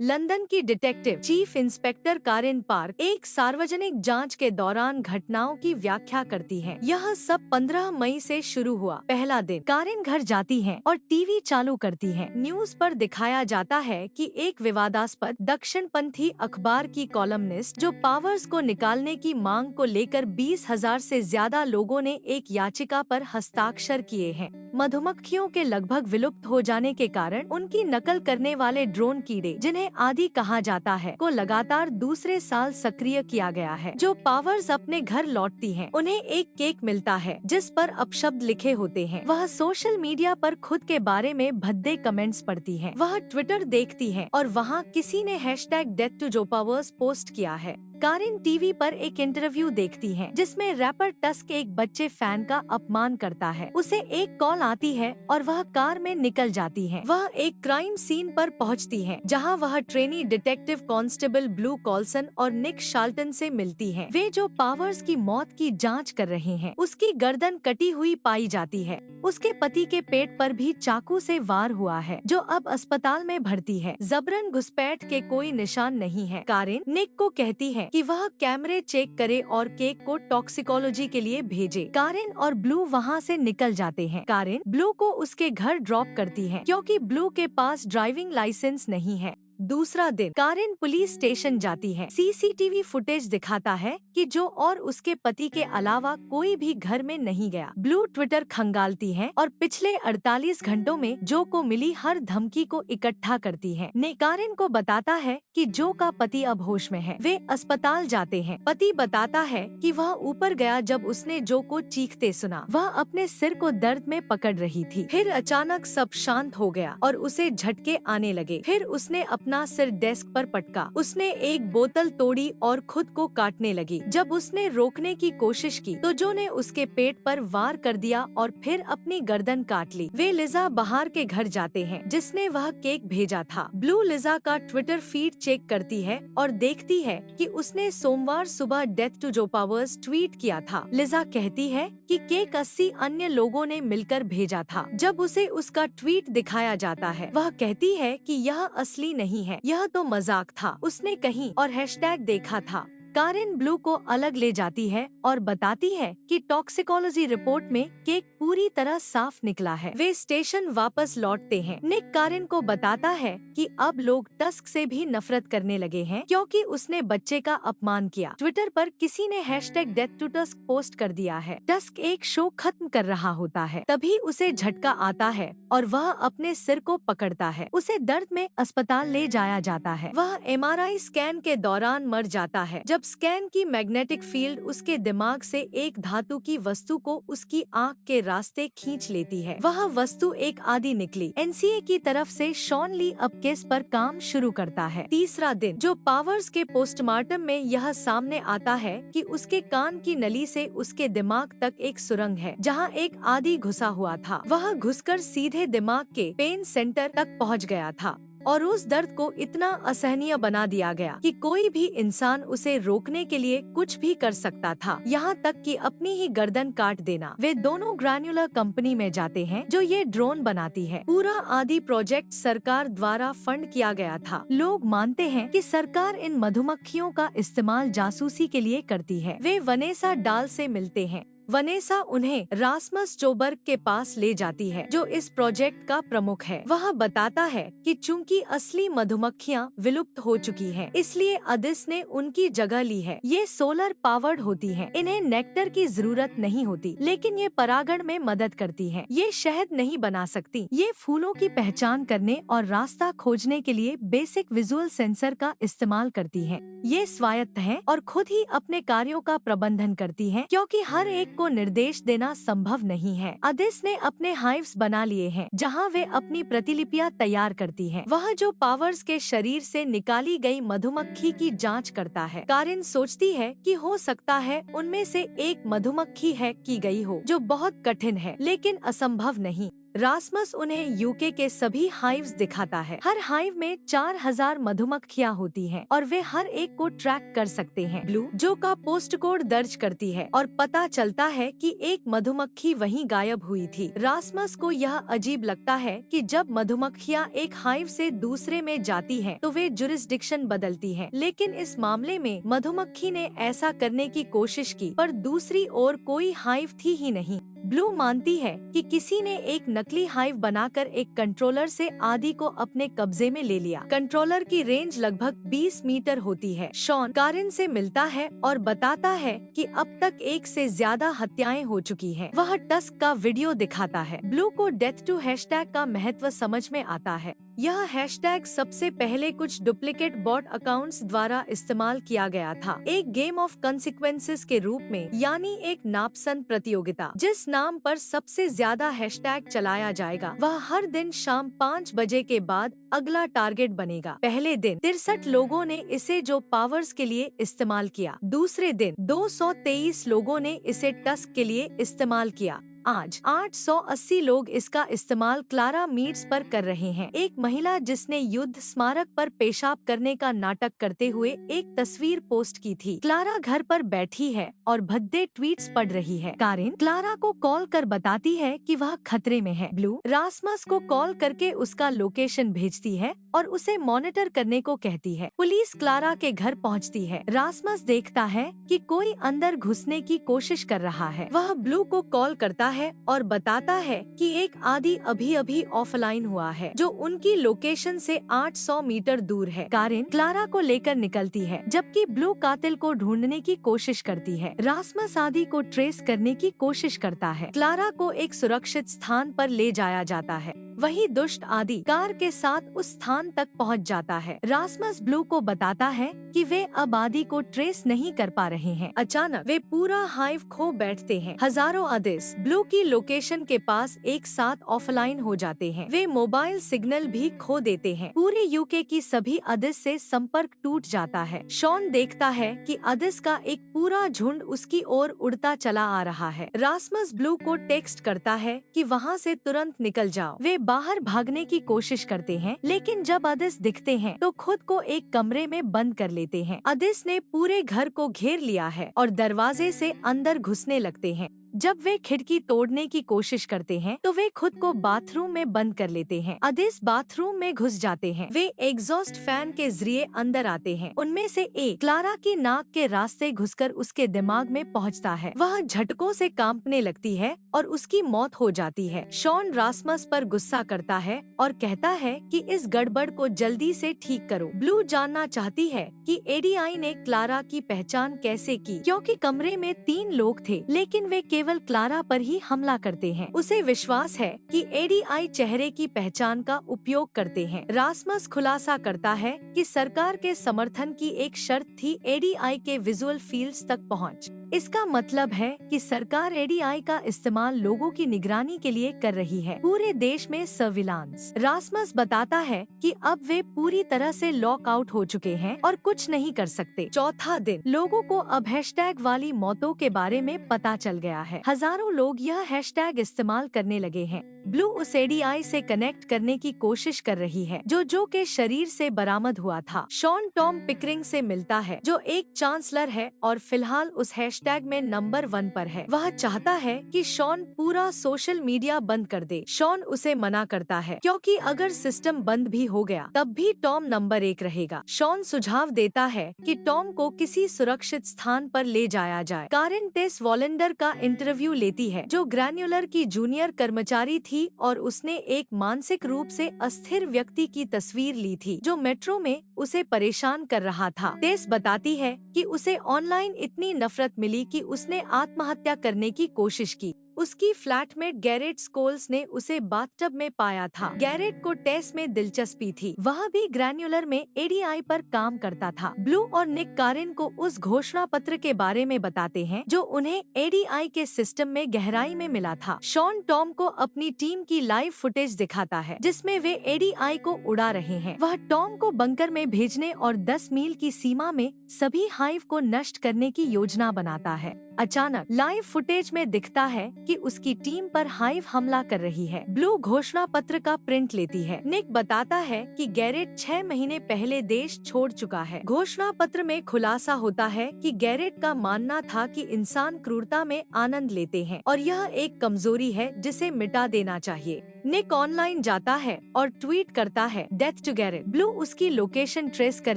London की detective chief inspector Kieron park एक सार्वजनिक जांच के दौरान घटनाओं की व्याख्या करती हैं। यह सब 15 मई से शुरू हुआ। पहला दिन, कारिन घर जाती हैं और टीवी चालू करती हैं। न्यूज पर दिखाया जाता है कि एक विवादास्पद दक्षिणपंथी अखबार की कॉलमनिस्ट जो पावर्स को निकालने की मांग को लेकर 20,000 से ज्यादा लोगों ने एक याचिका पर हस्ताक्षर किए हैं। मधुमक्खियों के लगभग विलुप्त हो जाने के कारण उनकी नकल करने वाले ड्रोन कीड़े, जिन्हें आदि कहा जाता है, को लगातार दूसरे साल सक्रिय किया गया है। जो पावर्स अपने घर लौटती हैं, उन्हें एक केक मिलता है जिस पर अपशब्द लिखे होते हैं। वह सोशल मीडिया पर खुद के बारे में भद्दे कमेंट्स पढ़ती हैं। वह ट्विटर देखती हैं और वहाँ किसी ने #DeathToJoePowers पोस्ट किया है। कारिन टीवी पर एक इंटरव्यू देखती है जिसमें रैपर टस्क एक बच्चे फैन का अपमान करता है। उसे एक कॉल आती है और वह कार में निकल जाती है। वह एक क्राइम सीन पर पहुंचती है जहां वह trainee detective constable Blue Coulson और निक शाल्टन से मिलती है। वे जो पावर्स की मौत की जांच कर रहे हैं। उसकी गर्दन कटी हुई पाई जाती है। उसके पति के पेट पर भी चाकू से वार हुआ है, जो अब अस्पताल में भर्ती है। जबरन घुसपैठ के कोई निशान नहीं है। कारिन निक को कहती है कि वह कैमरे चेक करे और केक को टॉक्सिकोलॉजी के लिए भेजे। कारिन और ब्लू वहां से निकल जाते हैं। कारिन ब्लू को उसके घर ड्रॉप करती है क्योंकि ब्लू के पास ड्राइविंग लाइसेंस नहीं है। दूसरा दिन, कारिन पुलिस स्टेशन जाती है। सीसीटीवी फुटेज दिखाता है कि जो और उसके पति के अलावा कोई भी घर में नहीं गया। ब्लू ट्विटर खंगालती है और पिछले 48 घंटों में जो को मिली हर धमकी को इकट्ठा करती है। ने कारिन को बताता है कि जो का पति अब होश में है। वे अस्पताल जाते हैं। पति बताता है कि वह ऊपर गया जब उसने जो को चीखते सुना। वह अपने सिर को दर्द में पकड़ रही थी। फिर अचानक सब शांत हो गया और उसे झटके आने लगे। फिर उसने अपना सिर डेस्क पर पटका। उसने एक बोतल तोड़ी और खुद को काटने लगी। जब उसने रोकने की कोशिश की तो जो ने उसके पेट पर वार कर दिया और फिर अपनी गर्दन काट ली। वे लिजा बहार के घर जाते हैं जिसने वह केक भेजा था। ब्लू लिजा का ट्विटर फीड चेक करती है और देखती है कि उसने सोमवार सुबह DeathToJoePowers ट्वीट किया था। लिजा कहती है कि केक 80 अन्य लोगों ने मिलकर भेजा था। जब उसे उसका ट्वीट दिखाया जाता है, वह कहती है कि यह असली नहीं है, यह तो मजाक था। उसने कहीं और हैशटैग देखा था। कारिन ब्लू को अलग ले जाती है और बताती है कि टॉक्सिकोलॉजी रिपोर्ट में केक पूरी तरह साफ निकला है। वे स्टेशन वापस लौटते हैं। निक कारिन को बताता है कि अब लोग टस्क से भी नफरत करने लगे हैं क्योंकि उसने बच्चे का अपमान किया। ट्विटर पर किसी ने #DeathToTusk पोस्ट कर दिया है। टस्क एक शो खत्म कर रहा होता है, तभी उसे झटका आता है और वह अपने सिर को पकड़ता है। उसे दर्द में अस्पताल ले जाया जाता है। वह MRI स्कैन के दौरान मर जाता है जब स्कैन की मैग्नेटिक फील्ड उसके दिमाग से एक धातु की वस्तु को उसकी आंख के रास्ते खींच लेती है। वह वस्तु एक आदि निकली। NCA की तरफ से शॉन ली अब केस पर काम शुरू करता है। तीसरा दिन, जो पावर्स के पोस्टमार्टम में यह सामने आता है कि उसके कान की नली से उसके दिमाग तक एक सुरंग है जहां एक आदि घुसा हुआ था। वह घुसकर सीधे दिमाग के पेन सेंटर तक पहुंच गया था और उस दर्द को इतना असहनीय बना दिया गया कि कोई भी इंसान उसे रोकने के लिए कुछ भी कर सकता था, यहाँ तक कि अपनी ही गर्दन काट देना। वे दोनों ग्रैन्युलर कंपनी में जाते हैं जो ये ड्रोन बनाती है। पूरा आदि प्रोजेक्ट सरकार द्वारा फंड किया गया था। लोग मानते हैं कि सरकार इन मधुमक्खियों का इस्तेमाल जासूसी के लिए करती है। वे वनेसा डाल से मिलते हैं। वनेसा उन्हें रासमस जोबर्ग के पास ले जाती है जो इस प्रोजेक्ट का प्रमुख है। वह बताता है कि चूंकि असली मधुमक्खियां विलुप्त हो चुकी हैं, इसलिए अदिस ने उनकी जगह ली है। ये सोलर पावर्ड होती हैं। इन्हें नेक्टर की जरूरत नहीं होती, लेकिन ये परागण में मदद करती हैं। ये शहद नहीं बना सकती। ये फूलों की पहचान करने और रास्ता खोजने के लिए बेसिक विजुअल सेंसर का इस्तेमाल करती हैं। ये स्वायत्त हैं और खुद ही अपने कार्यों का प्रबंधन करती हैं क्योंकि हर एक को निर्देश देना संभव नहीं है। अदिस ने अपने हाइव्स बना लिए हैं जहां वे अपनी प्रतिलिपियां तैयार करती हैं। वह जो पावर्स के शरीर से निकाली गई मधुमक्खी की जांच करता है। कारिन सोचती है कि हो सकता है उनमें से एक मधुमक्खी हैक की गई हो, जो बहुत कठिन है लेकिन असंभव नहीं। रासमस उन्हें यूके के सभी हाइव्स दिखाता है। हर हाइव में 4000 मधुमक्खियाँ होती हैं और वे हर एक को ट्रैक कर सकते हैं। ब्लू जो का पोस्ट कोड दर्ज करती है और पता चलता है कि एक मधुमक्खी वहीं गायब हुई थी। रासमस को यह अजीब लगता है कि जब मधुमक्खियाँ एक हाइव से दूसरे में जाती हैं, तो वे जुरिस्डिक्शन बदलती हैं। लेकिन इस मामले में मधुमक्खी ने ऐसा करने की कोशिश की, पर दूसरी ओर कोई हाइव थी ही नहीं। ब्लू मानती है कि किसी ने एक नकली हाइव बनाकर एक कंट्रोलर से आदि को अपने कब्जे में ले लिया। कंट्रोलर की रेंज लगभग 20 मीटर होती है। शॉन कारिन से मिलता है और बताता है कि अब तक 1 से ज्यादा हत्याएं हो चुकी हैं। वह टस्क का वीडियो दिखाता है। ब्लू को डेथ टू हैशटैग का महत्व समझ में आता है। यह हैशटैग सबसे पहले कुछ डुप्लीकेट बॉट अकाउंट्स द्वारा इस्तेमाल किया गया था, एक गेम ऑफ कंसिक्वेंसेस के रूप में, यानी एक नापसंद प्रतियोगिता। जिस नाम पर सबसे ज्यादा हैशटैग चलाया जाएगा, वह हर दिन शाम 5 बजे के बाद अगला टारगेट बनेगा। पहले दिन 63 लोगों ने इसे जो पावर्स के लिए इस्तेमाल किया। दूसरे दिन 223 लोगों ने इसे टस्क के लिए इस्तेमाल किया। आज 880 लोग इसका इस्तेमाल क्लारा मीट्स पर कर रहे हैं। एक महिला जिसने युद्ध स्मारक पर पेशाब करने का नाटक करते हुए एक तस्वीर पोस्ट की थी। क्लारा घर पर बैठी है और भद्दे ट्वीट्स पढ़ रही है। कारिन क्लारा को कॉल कर बताती है कि वह खतरे में है। ब्लू रासमस को कॉल करके उसका लोकेशन भेजती है और उसे मॉनिटर करने को कहती है। पुलिस क्लारा के घर पहुंचती है। रासमस देखता है कि कोई अंदर घुसने की कोशिश कर रहा है। वह ब्लू को कॉल करता है और बताता है कि एक आदि अभी ऑफलाइन हुआ है, जो उनकी लोकेशन से 800 मीटर दूर है। कारिन क्लारा को लेकर निकलती है, जबकि ब्लू कातिल को ढूंढने की कोशिश करती है। रासमस आदि को ट्रेस करने की कोशिश करता है। क्लारा को एक सुरक्षित स्थान पर ले जाया जाता है। वही दुष्ट आदि कार के साथ उस स्थान तक पहुंच जाता है। रासमस ब्लू को बताता है कि वे अब आदि को ट्रेस नहीं कर पा रहे हैं। अचानक वे पूरा हाइव खो बैठते हैं। हजारों आदिस ब्लू की लोकेशन के पास एक साथ ऑफलाइन हो जाते हैं। वे मोबाइल सिग्नल भी खो देते हैं। पूरे यूके की सभी आदिस से संपर्क टूट जाता है। शॉन देखता है कि आदिस का एक पूरा झुंड उसकी ओर उड़ता चला आ रहा है। रासमस ब्लू को टेक्स्ट करता है कि वहाँ से तुरंत निकल जाओ। वे बाहर भागने की कोशिश करते हैं, लेकिन जब आदिस दिखते हैं तो खुद को एक कमरे में बंद कर लेते हैं। आदिस ने पूरे घर को घेर लिया है और दरवाजे से अंदर घुसने लगते हैं। जब वे खिड़की तोड़ने की कोशिश करते हैं तो वे खुद को बाथरूम में बंद कर लेते हैं। आदिस बाथरूम में घुस जाते हैं। वे एग्जॉस्ट फैन के जरिए अंदर आते हैं। उनमें से एक क्लारा की नाक के रास्ते घुसकर उसके दिमाग में पहुंचता है। वह झटकों से कांपने लगती है और उसकी मौत हो जाती है। शॉन रासमस पर गुस्सा करता है और कहता है कि इस गड़बड़ को जल्दी से ठीक करो। ब्लू जानना चाहती है कि एडीआई ने क्लारा की पहचान कैसे की, क्योंकि कमरे में 3 लोग थे, लेकिन वे केवल क्लारा पर ही हमला करते हैं। उसे विश्वास है कि एडीआई चेहरे की पहचान का उपयोग करते हैं। रासमस खुलासा करता है कि सरकार के समर्थन की एक शर्त थी एडीआई के विजुअल फील्ड्स तक पहुंच। इसका मतलब है कि सरकार एडीआई का इस्तेमाल लोगों की निगरानी के लिए कर रही है, पूरे देश में सर्विलांस। रासमस बताता है कि अब वे पूरी तरह से लॉक आउट हो चुके हैं और कुछ नहीं कर सकते। चौथा दिन लोगों को अब हैशटैग वाली मौतों के बारे में पता चल गया है। हजारों लोग यह हैशटैग इस्तेमाल करने लगे हैं। ब्लू उस एडीआई से कनेक्ट करने की कोशिश कर रही है जो के शरीर से बरामद हुआ था। शॉन टॉम पिकरिंग से मिलता है, जो एक चांसलर है और फिलहाल उस हैशटैग में नंबर 1 पर है। वह चाहता है कि शॉन पूरा सोशल मीडिया बंद कर दे। शॉन उसे मना करता है, क्योंकि अगर सिस्टम बंद भी हो गया तब भी टॉम नंबर 1 रहेगा। शॉन सुझाव देता है कि टॉम को किसी सुरक्षित स्थान पर ले जाया जाए। कारिन टेस वॉलेंडर का इंटरव्यू लेती है, जो ग्रैन्युलर की जूनियर कर्मचारी थी और उसने एक मानसिक रूप से अस्थिर व्यक्ति की तस्वीर ली थी, जो मेट्रो में उसे परेशान कर रहा था। टेस बताती है कि उसे ऑनलाइन इतनी नफरत मिली कि उसने आत्महत्या करने की कोशिश की। उसकी फ्लैटमेट गैरेट स्कोल्स ने उसे बाथटब में पाया था। गैरेट को टेस में दिलचस्पी थी, वह भी ग्रैन्युलर में एडीआई पर काम करता था। ब्लू और निक कारिन को उस घोषणा पत्र के बारे में बताते हैं जो उन्हें एडीआई के सिस्टम में गहराई में मिला था। शॉन टॉम को अपनी टीम की लाइव फुटेज दिखाता है, जिसमें वे एडीआई को उड़ा रहे हैं। वह टॉम को बंकर में भेजने और 10 मील की सीमा में सभी हाइव को नष्ट करने की योजना बनाता है। अचानक लाइव फुटेज में दिखता है कि उसकी टीम पर हाइव हमला कर रही है। ब्लू घोषणा पत्र का प्रिंट लेती है। निक बताता है कि गैरेट 6 महीने पहले देश छोड़ चुका है। घोषणा पत्र में खुलासा होता है कि गैरेट का मानना था कि इंसान क्रूरता में आनंद लेते हैं और यह एक कमजोरी है जिसे मिटा देना चाहिए। निक ऑनलाइन जाता है और ट्वीट करता है, डेथ टू गैरेट। ब्लू उसकी लोकेशन ट्रेस कर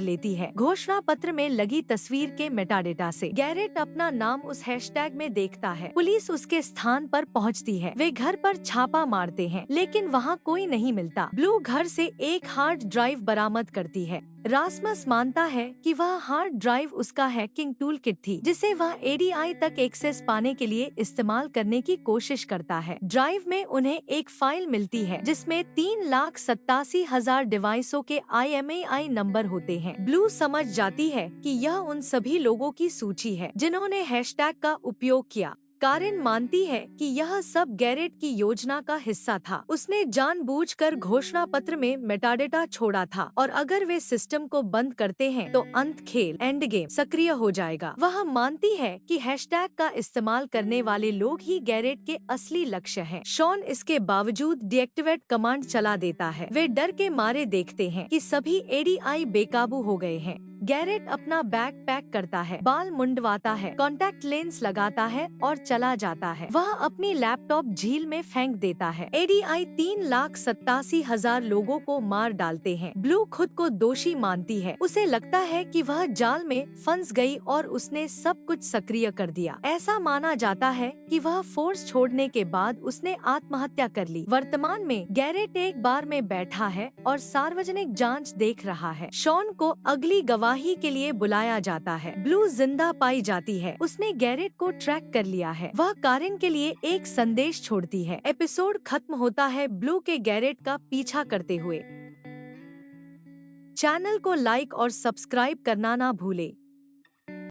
लेती है। घोषणा पत्र में लगी तस्वीर के मेटाडेटा से गैरेट अपना नाम उस हैशटैग में देखता है। पुलिस उसके स्थान पर पहुंचती है। वे घर पर छापा मारते हैं, लेकिन वहां कोई नहीं मिलता। ब्लू घर से एक हार्ड ड्राइव बरामद करती है। रासमस मानता है कि वह हार्ड ड्राइव उसका हैकिंग टूल किट थी, जिसे वह एडीआई तक एक्सेस पाने के लिए इस्तेमाल करने की कोशिश करता है। ड्राइव में उन्हें एक फाइल मिलती है जिसमें 3,87,000 डिवाइसों के IMEI नंबर होते हैं। ब्लू समझ जाती है कि यह उन सभी लोगों की सूची है जिन्होंने हैशटैग का उपयोग किया। कारेन मानती है कि यह सब गैरेट की योजना का हिस्सा था। उसने जानबूझकर घोषणा पत्र में मेटाडेटा छोड़ा था और अगर वे सिस्टम को बंद करते हैं तो अंत खेल एंड गेम सक्रिय हो जाएगा। वह मानती है कि हैशटैग का इस्तेमाल करने वाले लोग ही गैरेट के असली लक्ष्य हैं। शॉन इसके बावजूद डीएक्टिवेट कमांड चला देता है। वे डर के मारे देखते हैं कि सभी एडीआई बेकाबू हो गए हैं। गैरेट अपना बैग पैक करता है, बाल मुंडवाता है, कॉन्टैक्ट लेंस लगाता है और चला जाता है। वह अपनी लैपटॉप झील में फेंक देता है। एडीआई 3,87,000 लोगों को मार डालते हैं। ब्लू खुद को दोषी मानती है। उसे लगता है कि वह जाल में फंस गई और उसने सब कुछ सक्रिय कर दिया। ऐसा माना जाता है कि वह फोर्स छोड़ने के बाद उसने आत्महत्या कर ली। वर्तमान में गैरेट एक बार में बैठा है और सार्वजनिक जांच देख रहा है। शॉन को अगली गवाही के लिए बुलाया जाता है। ब्लू जिंदा पाई जाती है। उसने गैरेट को ट्रैक कर लिया है। वह कारेन के लिए एक संदेश छोड़ती है। एपिसोड खत्म होता है ब्लू के गैरेट का पीछा करते हुए। चैनल को लाइक और सब्सक्राइब करना ना भूले।